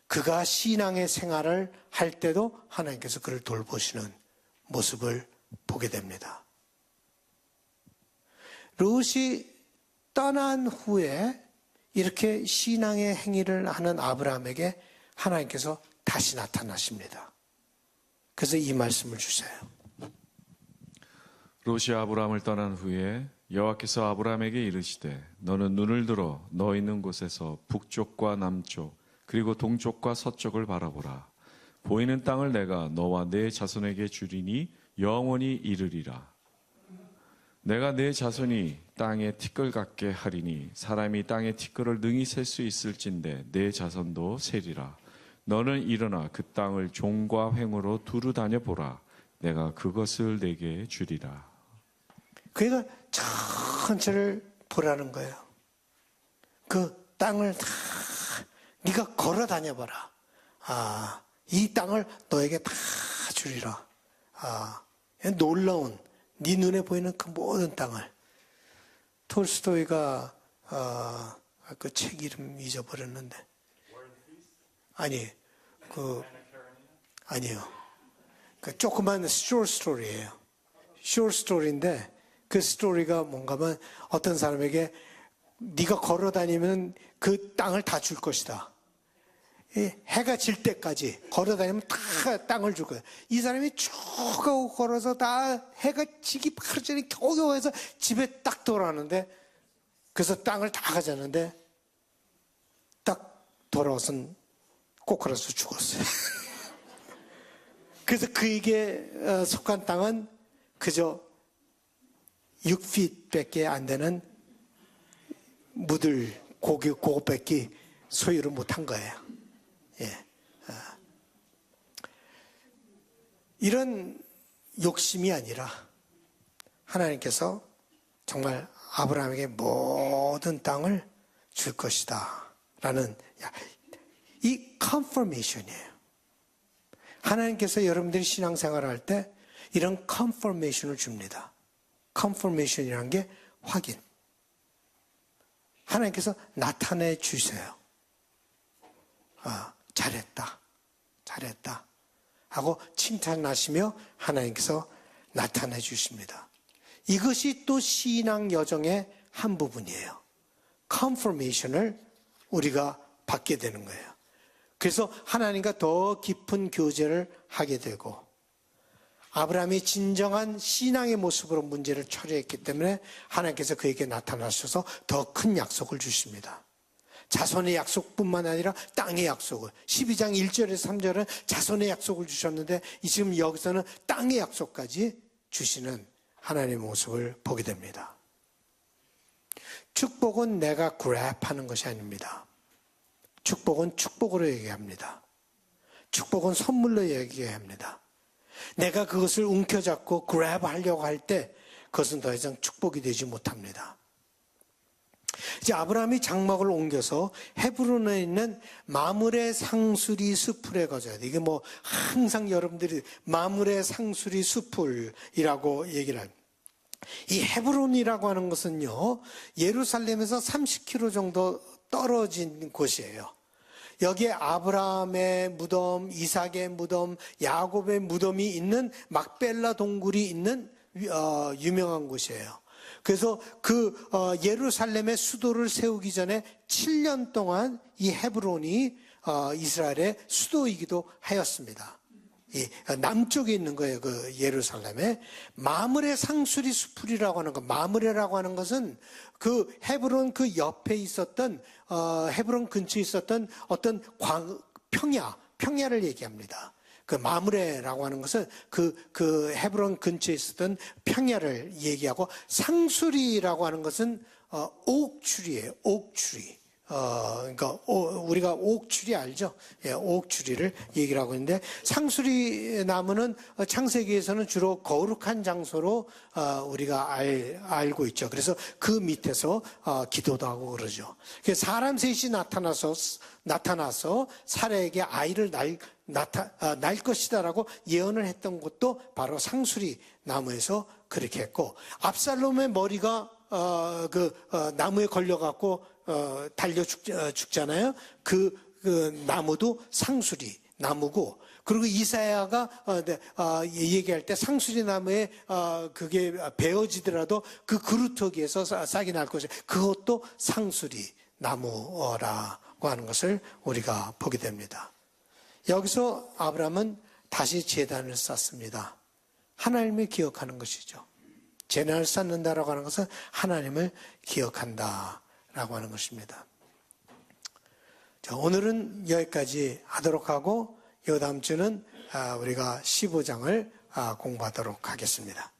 그가 신앙의 생활을 할 때도 하나님께서 그를 돌보시는 모습을 보게 됩니다. 롯이 떠난 후에 이렇게 신앙의 행위를 하는 아브라함에게 하나님께서 다시 나타나십니다. 그래서 이 말씀을 주세요. 롯이 아브라함을 떠난 후에 여호와께서 아브라함에게 이르시되 너는 눈을 들어 너 있는 곳에서 북쪽과 남쪽 그리고 동쪽과 서쪽을 바라보라. 보이는 땅을 내가 너와 네 자손에게 주리니 영원히 이르리라. 내가 네 자손이 땅에 티끌 같게 하리니 사람이 땅에 티끌을 능히 셀 수 있을진데 네 자손도 세리라. 너는 일어나 그 땅을 종과 횡으로 두루 다녀보라. 내가 그것을 내게 주리라. 그러니까 전체를 보라는 거예요. 그 땅을 다 네가 걸어 다녀봐라. 이 땅을 너에게 다 주리라. 놀라운 네 눈에 보이는 그 모든 땅을. 톨스토이가 그 책 이름 잊어버렸는데 아니요. 그 조그만 short story예요. short story인데 그 스토리가 뭔가 하면 어떤 사람에게 네가 걸어 다니면 그 땅을 다 줄 것이다. 해가 질 때까지 걸어 다니면 다 땅을 줄 거야. 이 사람이 쭉 하고 걸어서 다 해가 지기 바로 전에 겨우겨우 해서 집에 딱 돌아왔는데 그래서 땅을 다 가졌는데 딱 돌아와서는 꼬꾸라서 죽었어요. 그래서 그에게 속한 땅은 그저 6핏밖에 안 되는 묻을 그것밖에 소유를 못한 거예요. 예. 이런 욕심이 아니라 하나님께서 정말 아브라함에게 모든 땅을 줄 것이다 라는 이 컨퍼메이션이에요. 하나님께서 여러분들이 신앙생활을 할 때 이런 컨퍼메이션을 줍니다. 컨퍼메이션이라는 게 확인. 하나님께서 나타내 주세요. 잘했다. 잘했다. 하고 칭찬하시며 하나님께서 나타내 주십니다. 이것이 또 신앙 여정의 한 부분이에요. 컨퍼메이션을 우리가 받게 되는 거예요. 그래서 하나님과 더 깊은 교제를 하게 되고 아브라함이 진정한 신앙의 모습으로 문제를 처리했기 때문에 하나님께서 그에게 나타나셔서 더 큰 약속을 주십니다. 자손의 약속뿐만 아니라 땅의 약속을 12장 1절에서 3절은 자손의 약속을 주셨는데 지금 여기서는 땅의 약속까지 주시는 하나님의 모습을 보게 됩니다. 축복은 내가 그랩하는 것이 아닙니다. 축복은 축복으로 얘기합니다. 축복은 선물로 얘기합니다. 내가 그것을 움켜잡고 그랩하려고 할 때 그것은 더 이상 축복이 되지 못합니다. 이제 아브라함이 장막을 옮겨서 헤브론에 있는 마므레 상수리 숲을 가져야 돼. 이게 뭐 항상 여러분들이 마므레 상수리 숲이라고 얘기를 합니다. 이 헤브론이라고 하는 것은요, 예루살렘에서 30km 정도 떨어진 곳이에요. 여기에 아브라함의 무덤, 이삭의 무덤, 야곱의 무덤이 있는 막벨라 동굴이 있는 유명한 곳이에요. 그래서 예루살렘의 수도를 세우기 전에 7년 동안 이 헤브론이 이스라엘의 수도이기도 하였습니다. 이 남쪽에 있는 거예요. 그 예루살렘에 마므레 상수리 숲이라고 하는 것. 마므레라고 하는 것은 그 헤브론 그 옆에 있었던 헤브론 근처에 있었던 어떤 평야를 얘기합니다. 그 마므레라고 하는 것은 그 헤브론 근처에 있었던 평야를 얘기하고 상수리라고 하는 것은 옥추리예요. 옥추리. 그러니까 우리가 옥추리 알죠? 예, 옥추리를 얘기를 하고 있는데 상수리 나무는 창세기에서는 주로 거룩한 장소로 우리가 알고 있죠. 그래서 그 밑에서 기도도 하고 그러죠. 사람 셋이 나타나서 사라에게 아이를 날 것이다라고 예언을 했던 것도 바로 상수리 나무에서 그렇게 했고 압살롬의 머리가 나무에 걸려갖고 달려 죽잖아요. 그 나무도 상수리 나무고, 그리고 이사야가 얘기할 때 상수리 나무에 그게 베어지더라도 그 그루터기에서 싹이 날 것이, 그것도 상수리 나무라고 하는 것을 우리가 보게 됩니다. 여기서 아브라함은 다시 제단을 쌓습니다. 하나님을 기억하는 것이죠. 제단을 쌓는다라고 하는 것은 하나님을 기억한다라고 하는 것입니다. 자, 오늘은 여기까지 하도록 하고 이 다음 주는 우리가 15장을 공부하도록 하겠습니다.